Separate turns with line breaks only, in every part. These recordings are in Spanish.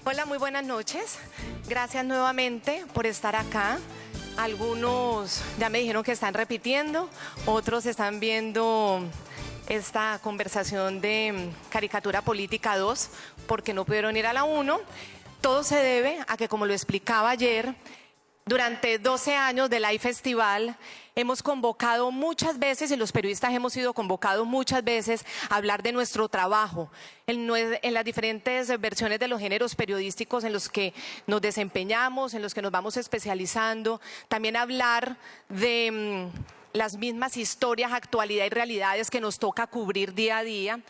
Hola, muy buenas noches. Gracias nuevamente por estar acá. Algunos ya me dijeron que están repitiendo, otros están viendo esta conversación de Caricatura Política 2 porque no pudieron ir a la 1. Todo se debe a que, como lo explicaba ayer, durante 12 años del Live Festival hemos convocado muchas veces, y los periodistas hemos sido convocados muchas veces, a hablar de nuestro trabajo en las diferentes versiones de los géneros periodísticos en los que nos desempeñamos, en los que nos vamos especializando. También hablar de las mismas historias, actualidad y realidades que nos toca cubrir día a día.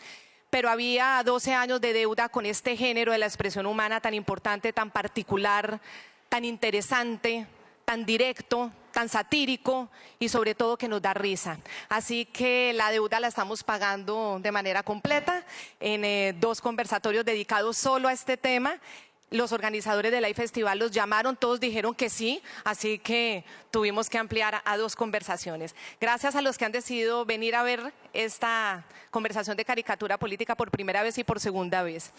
Pero había 12 años de deuda con este género de la expresión humana tan importante, tan particular, tan interesante, tan directo, tan satírico y sobre todo que nos da risa. Así que la deuda la estamos pagando de manera completa en 2 conversatorios dedicados solo a este tema. Los organizadores del Live Festival los llamaron, todos dijeron que sí, así que tuvimos que ampliar a 2 conversaciones. Gracias a los que han decidido venir a ver esta conversación de caricatura política por primera vez y por segunda vez.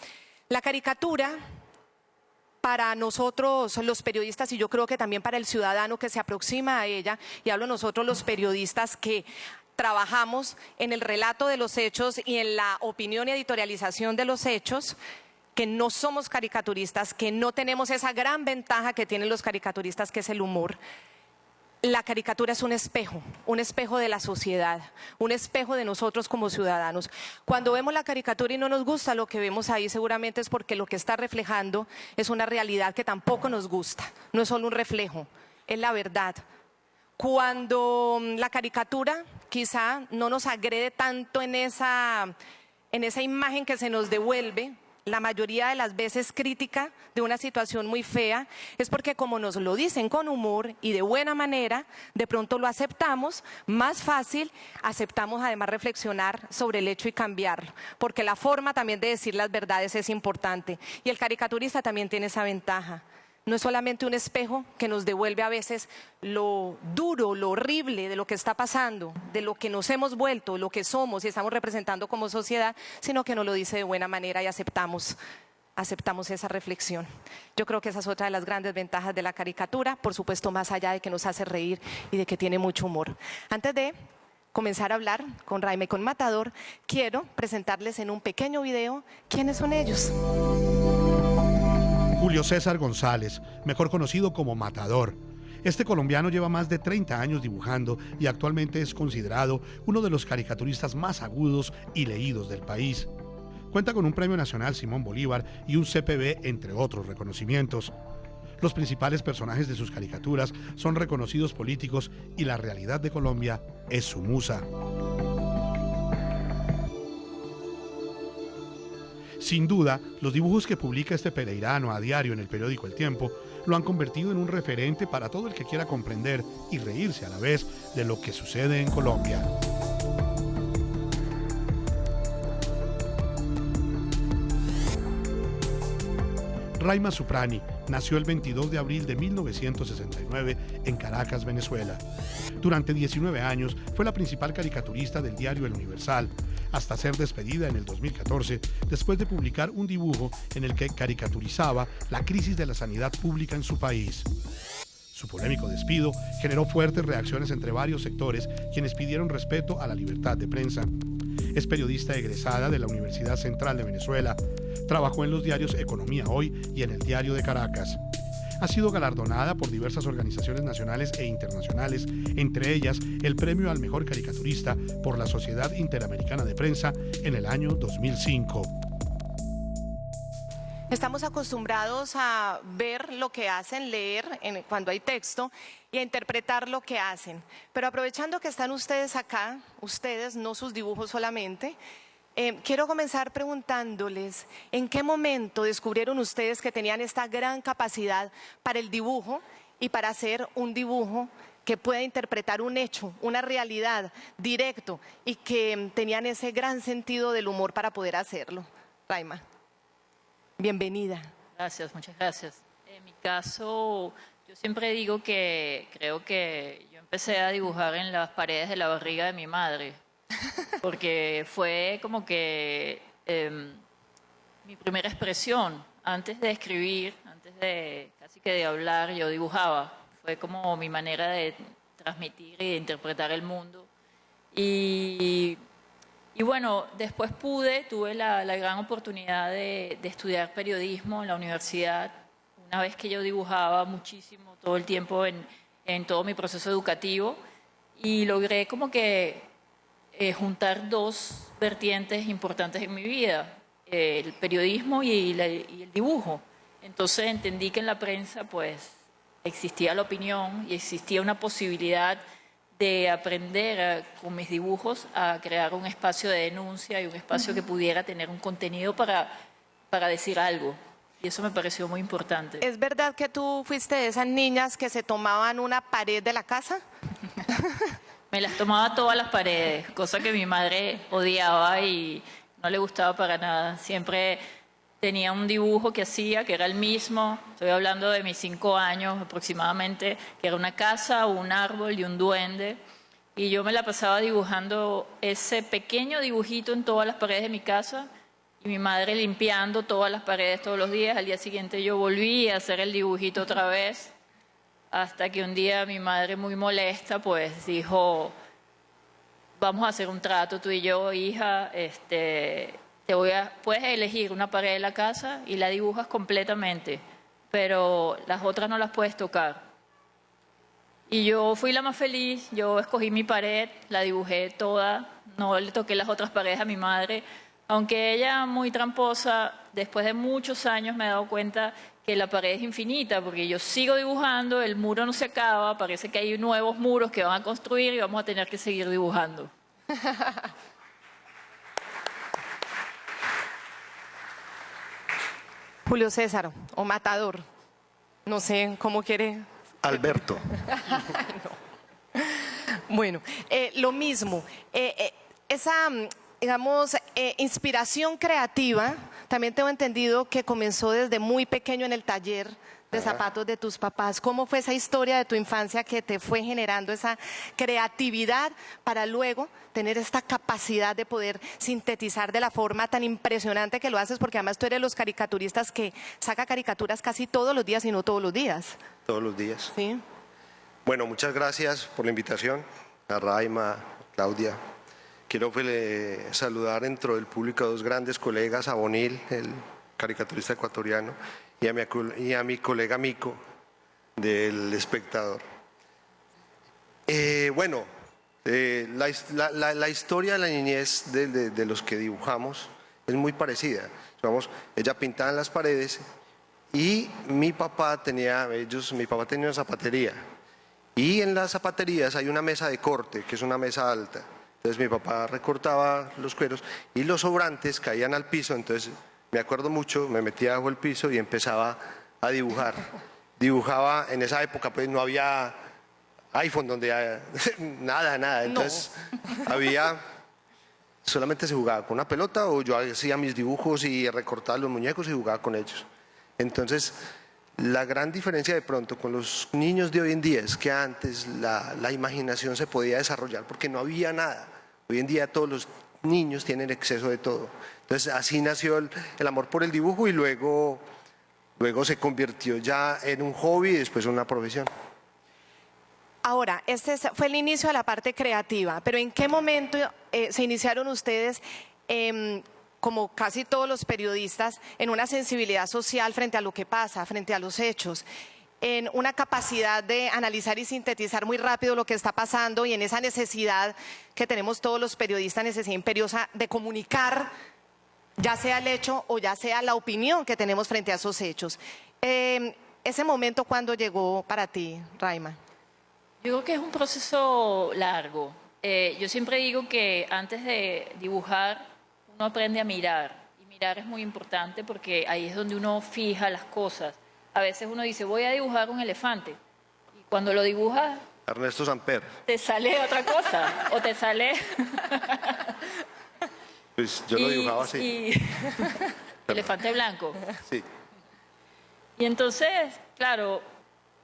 La caricatura, para nosotros los periodistas, y yo creo que también para el ciudadano que se aproxima a ella, y hablo nosotros los periodistas que trabajamos en el relato de los hechos y en la opinión y editorialización de los hechos, que no somos caricaturistas, que no tenemos esa gran ventaja que tienen los caricaturistas, que es el humor. La caricatura es un espejo de la sociedad, un espejo de nosotros como ciudadanos. Cuando vemos la caricatura y no nos gusta lo que vemos ahí, seguramente es porque lo que está reflejando es una realidad que tampoco nos gusta. No es solo un reflejo, es la verdad. Cuando la caricatura quizá no nos agrede tanto en esa imagen que se nos devuelve, la mayoría de las veces crítica de una situación muy fea, es porque como nos lo dicen con humor y de buena manera, de pronto lo aceptamos, más fácil aceptamos además reflexionar sobre el hecho y cambiarlo, porque la forma también de decir las verdades es importante y el caricaturista también tiene esa ventaja. No es solamente un espejo que nos devuelve a veces lo duro, lo horrible de lo que está pasando, de lo que nos hemos vuelto, lo que somos y estamos representando como sociedad, sino que nos lo dice de buena manera y aceptamos esa reflexión. Yo creo que esa es otra de las grandes ventajas de la caricatura, por supuesto más allá de que nos hace reír y de que tiene mucho humor. Antes de comenzar a hablar con Raima y con Matador, quiero presentarles en un pequeño video quiénes son ellos.
Julio César González, mejor conocido como Matador. Este colombiano lleva más de 30 años dibujando y actualmente es considerado uno de los caricaturistas más agudos y leídos del país. Cuenta con un Premio Nacional Simón Bolívar y un CPB, entre otros reconocimientos. Los principales personajes de sus caricaturas son reconocidos políticos y la realidad de Colombia es su musa. Sin duda, los dibujos que publica este pereirano a diario en el periódico El Tiempo lo han convertido en un referente para todo el que quiera comprender y reírse a la vez de lo que sucede en Colombia. Raima Zuprani nació el 22 de abril de 1969 en Caracas, Venezuela. Durante 19 años fue la principal caricaturista del diario El Universal, hasta ser despedida en el 2014 después de publicar un dibujo en el que caricaturizaba la crisis de la sanidad pública en su país. Su polémico despido generó fuertes reacciones entre varios sectores, quienes pidieron respeto a la libertad de prensa. Es periodista egresada de la Universidad Central de Venezuela. Trabajó en los diarios Economía Hoy y en el Diario de Caracas. Ha sido galardonada por diversas organizaciones nacionales e internacionales, entre ellas el Premio al Mejor Caricaturista por la Sociedad Interamericana de Prensa en el año 2005.
Estamos acostumbrados a ver lo que hacen, leer cuando hay texto y a interpretar lo que hacen. Pero aprovechando que están ustedes acá, ustedes, no sus dibujos solamente, quiero comenzar preguntándoles en qué momento descubrieron ustedes que tenían esta gran capacidad para el dibujo y para hacer un dibujo que pueda interpretar un hecho, una realidad directo y que tenían ese gran sentido del humor para poder hacerlo. Raima. Bienvenida.
Gracias, muchas gracias. En mi caso, yo siempre digo que creo que yo empecé a dibujar en las paredes de la barriga de mi madre, porque fue como que mi primera expresión. Antes de escribir, antes de casi que de hablar, yo dibujaba. Fue como mi manera de transmitir y de interpretar el mundo. Y bueno, después tuve la gran oportunidad de estudiar periodismo en la universidad. Una vez que yo dibujaba muchísimo, todo el tiempo en todo mi proceso educativo, y logré como que juntar dos vertientes importantes en mi vida, el periodismo y el dibujo. Entonces entendí que en la prensa pues existía la opinión y existía una posibilidad de aprender con mis dibujos a crear un espacio de denuncia y un espacio que pudiera tener un contenido para decir algo. Y eso me pareció muy importante.
¿Es verdad que tú fuiste de esas niñas que se tomaban una pared de la casa?
Me las tomaba todas las paredes, cosa que mi madre odiaba y no le gustaba para nada. Siempre tenía un dibujo que hacía, que era el mismo, estoy hablando de mis 5 años aproximadamente, que era una casa, un árbol y un duende. Y yo me la pasaba dibujando ese pequeño dibujito en todas las paredes de mi casa y mi madre limpiando todas las paredes todos los días. Al día siguiente yo volví a hacer el dibujito otra vez, hasta que un día mi madre, muy molesta, pues dijo: vamos a hacer un trato tú y yo, hija, puedes elegir una pared de la casa y la dibujas completamente, pero las otras no las puedes tocar. Y yo fui la más feliz, yo escogí mi pared, la dibujé toda, no le toqué las otras paredes a mi madre, aunque ella, muy tramposa, después de muchos años me he dado cuenta que la pared es infinita, porque yo sigo dibujando, el muro no se acaba, parece que hay nuevos muros que van a construir y vamos a tener que seguir dibujando.
Julio César, o Matador, no sé cómo quiere.
Alberto.
Bueno, lo mismo, esa, digamos, inspiración creativa, también tengo entendido que comenzó desde muy pequeño en el taller de zapatos de tus papás. ¿Cómo fue esa historia de tu infancia que te fue generando esa creatividad para luego tener esta capacidad de poder sintetizar de la forma tan impresionante que lo haces? Porque además tú eres de los caricaturistas que saca caricaturas casi todos los días y no todos los días.
Todos los días.
Sí.
Bueno, muchas gracias por la invitación, a Raima, a Claudia. Quiero saludar dentro del público a dos grandes colegas, a Bonil, el caricaturista ecuatoriano, y a mi colega Mico, del Espectador. La historia de la niñez de los que dibujamos es muy parecida. Vamos, ella pintaba en las paredes y mi papá tenía una zapatería. Y en las zapaterías hay una mesa de corte, que es una mesa alta. Entonces mi papá recortaba los cueros y los sobrantes caían al piso. Entonces me acuerdo mucho, me metía bajo el piso y empezaba a dibujar. Dibujaba, en esa época pues no había iPhone, donde nada. Entonces solamente se jugaba con una pelota, o yo hacía mis dibujos y recortaba los muñecos y jugaba con ellos. Entonces, la gran diferencia de pronto con los niños de hoy en día es que antes la imaginación se podía desarrollar porque no había nada. Hoy en día todos los niños tienen exceso de todo. Entonces así nació el amor por el dibujo y luego se convirtió ya en un hobby y después en una profesión.
Ahora, este fue el inicio de la parte creativa, pero ¿en qué momento se iniciaron ustedes, como casi todos los periodistas, en una sensibilidad social frente a lo que pasa, frente a los hechos, en una capacidad de analizar y sintetizar muy rápido lo que está pasando y en esa necesidad que tenemos todos los periodistas, necesidad imperiosa de comunicar, ya sea el hecho o ya sea la opinión que tenemos frente a esos hechos? Ese momento, ¿cuándo llegó para ti, Raima?
Yo creo que es un proceso largo. Yo siempre digo que antes de dibujar uno aprende a mirar, y mirar es muy importante porque ahí es donde uno fija las cosas. A veces uno dice, voy a dibujar un elefante, y cuando lo dibujas,
Ernesto Samper.
te sale otra cosa, o te sale...
Pues yo lo dibujaba así.
Elefante blanco.
Sí.
Y entonces, claro,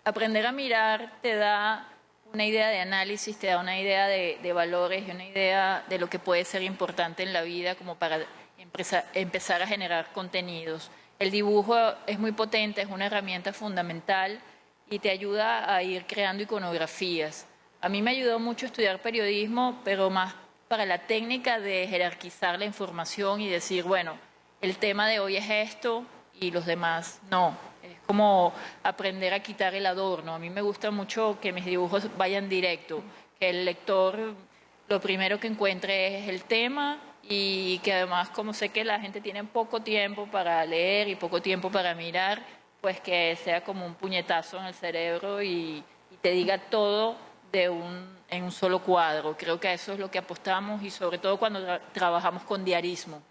aprender a mirar te da una idea de análisis, te da una idea de valores y una idea de lo que puede ser importante en la vida como para empezar a generar contenidos. El dibujo es muy potente, es una herramienta fundamental y te ayuda a ir creando iconografías. A mí me ayudó mucho estudiar periodismo, pero más para la técnica de jerarquizar la información y decir, bueno, el tema de hoy es esto y los demás no. Es como aprender a quitar el adorno. A mí me gusta mucho que mis dibujos vayan directo, que el lector lo primero que encuentre es el tema y que además, como sé que la gente tiene poco tiempo para leer y poco tiempo para mirar, pues que sea como un puñetazo en el cerebro y te diga todo en un solo cuadro. Creo que a eso es lo que apostamos y sobre todo cuando trabajamos con diarismo.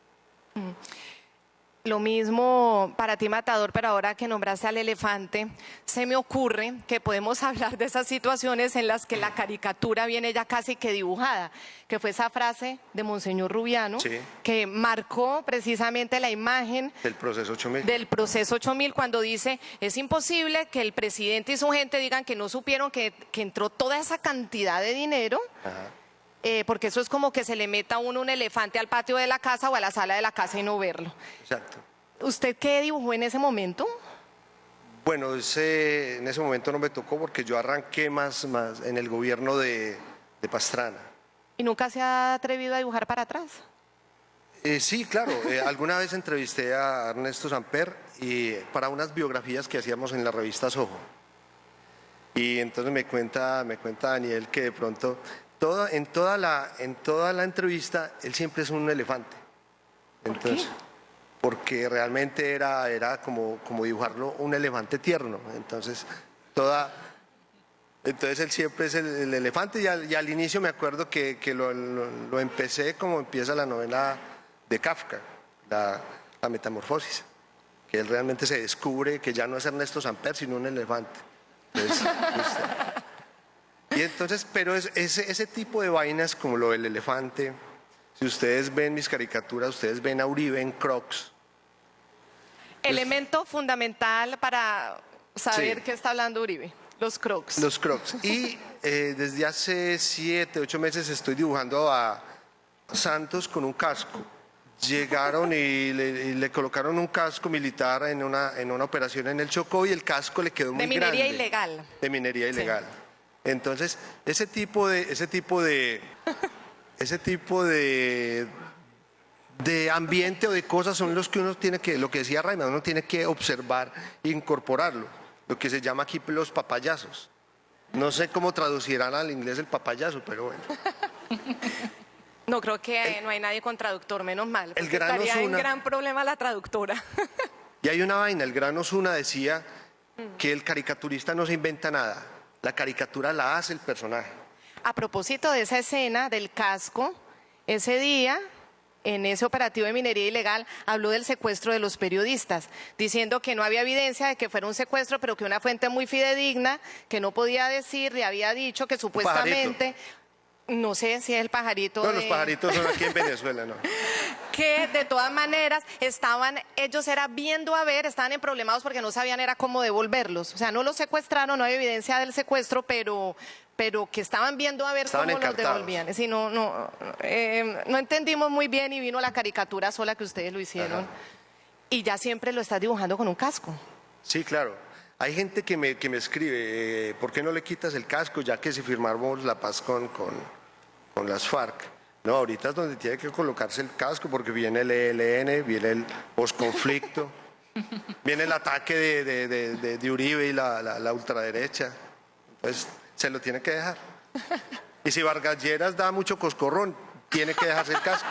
Lo mismo para ti, Matador, pero ahora que nombraste al elefante, se me ocurre que podemos hablar de esas situaciones en las que la caricatura viene ya casi que dibujada, que fue esa frase de Monseñor Rubiano,
Sí.
que marcó precisamente la imagen
Del proceso 8000.
del proceso 8000, cuando dice, es imposible que el presidente y su gente digan que no supieron que entró toda esa cantidad de dinero, porque eso es como que se le meta a uno un elefante al patio de la casa o a la sala de la casa y no verlo.
Exacto.
¿Usted qué dibujó en ese momento?
Bueno, en ese momento no me tocó porque yo arranqué más en el gobierno de Pastrana.
¿Y nunca se ha atrevido a dibujar para atrás?
Sí, claro. Alguna vez entrevisté a Ernesto Samper para unas biografías que hacíamos en la revista Soho. Y entonces me cuenta Daniel que de pronto, en toda la entrevista, él siempre es un elefante. Entonces, porque realmente era como dibujarlo un elefante tierno. Entonces él siempre es el elefante y al inicio me acuerdo que lo empecé como empieza la novela de Kafka, la Metamorfosis, que él realmente se descubre que ya no es Ernesto Samper sino un elefante. Entonces, pero ese tipo de vainas como lo del elefante, si ustedes ven mis caricaturas, ustedes ven a Uribe en Crocs.
Elemento fundamental para saber
Sí.
qué está hablando Uribe, los Crocs.
Los Crocs. Y desde hace 7, 8 meses estoy dibujando a Santos con un casco. Llegaron y le colocaron un casco militar en una operación en el Chocó y el casco le quedó muy
De
grande.
minería ilegal.
De minería ilegal. Entonces, ese tipo de ambiente o de cosas son los que uno tiene que, lo que decía Raima, uno tiene que observar e incorporarlo. Lo que se llama aquí los papayazos. No sé cómo traducirán al inglés el papayazo, pero bueno.
No, creo que no hay nadie con traductor, menos mal.
El
Porque
Gran
estaría en
Osuna.
gran problema la traductora.
Y hay una vaina, el Gran Osuna decía que el caricaturista no se inventa nada, la caricatura la hace el personaje.
A propósito de esa escena del casco, ese día, en ese operativo de minería ilegal, habló del secuestro de los periodistas, diciendo que no había evidencia de que fuera un secuestro, pero que una fuente muy fidedigna, que no podía decir, le había dicho que supuestamente, no sé si es el pajarito.
No, los pajaritos son aquí en Venezuela, ¿no?
Que de todas maneras ellos estaban en problemados porque no sabían era cómo devolverlos. O sea, no los secuestraron, no hay evidencia del secuestro, pero que estaban viendo a ver
Estaban
cómo los
encartados.
devolvían. Sí, no entendimos muy bien y vino la caricatura sola que ustedes lo hicieron.
Ajá.
Y ya siempre lo estás dibujando con un casco.
Sí, claro. Hay gente que me escribe, ¿por qué no le quitas el casco ya que si firmamos la paz con las FARC? No, ahorita es donde tiene que colocarse el casco porque viene el ELN, viene el posconflicto, viene el ataque de Uribe y la ultraderecha. Entonces, se lo tiene que dejar. Y si Vargas Lleras da mucho coscorrón, tiene que dejarse el casco.